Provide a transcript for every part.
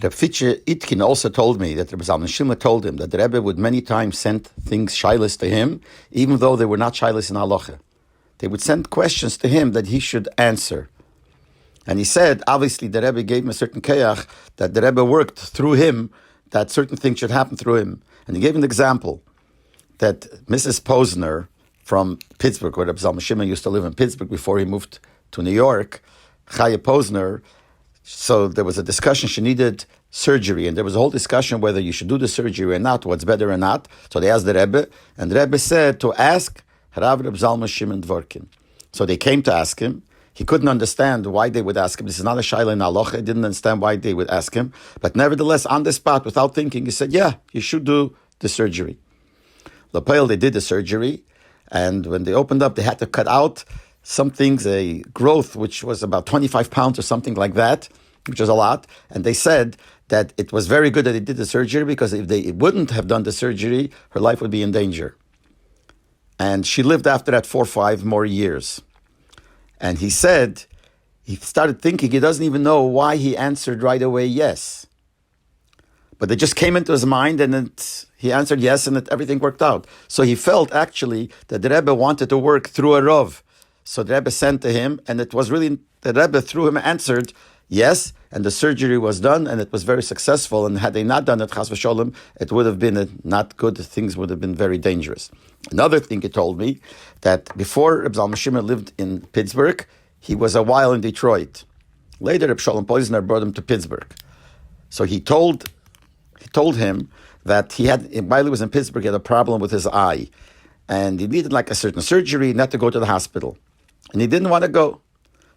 Reb Fitche Itkin also told me that Rebbe Zalman Shimon told him that the Rebbe would many times send things shilas to him, even though they were not shilas in halacha. They would send questions to him that he should answer. And he said, obviously, the Rebbe gave him a certain kayach, that the Rebbe worked through him, that certain things should happen through him. And he gave an example, that Mrs. Posner from Pittsburgh, where Rebbe Zalman Shimon used to live in Pittsburgh before he moved to New York, Chaya Posner, so there was a discussion, she needed surgery, and there was a whole discussion whether you should do the surgery or not, what's better or not. So they asked the Rebbe, and the Rebbe said to ask Rav Reb Zalman Shimon Dvorkin. So they came to ask him. He couldn't understand why they would ask him. This is not a shayla in halacha. He didn't understand why they would ask him. But nevertheless, on the spot, without thinking, he said, yeah, you should do the surgery. Lapel, they did the surgery, and when they opened up, they had to cut out some things, a growth which was about 25 pounds or something like that, which was a lot. And they said that it was very good that they did the surgery, because if they wouldn't have done the surgery, her life would be in danger. And she lived after that 4 or 5 more years. And he said, he started thinking, he doesn't even know why he answered right away yes. But it just came into his mind, and he answered yes, and everything worked out. So he felt actually that the Rebbe wanted to work through a Rav. So the Rebbe sent to him, and it was really, the Rebbe through him answered yes, and the surgery was done, and it was very successful. And had they not done it, chas v'sholem, it would have been not good. Things would have been very dangerous. Another thing he told me, that before Reb Zalman Shimon lived in Pittsburgh, he was a while in Detroit. Later, Reb Sholem Poizner brought him to Pittsburgh. So he told him that while he was in Pittsburgh, he had a problem with his eye, and he needed like a certain surgery, not to go to the hospital. And he didn't want to go.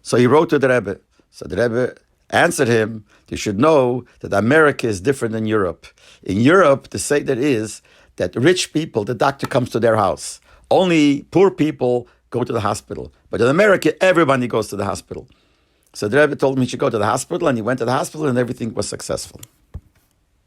So he wrote to the Rebbe. So the Rebbe answered him, you should know that America is different than Europe. In Europe, the say that is that rich people, the doctor comes to their house. Only poor people go to the hospital. But in America, everybody goes to the hospital. So the Rebbe told him he should go to the hospital, and he went to the hospital, and everything was successful.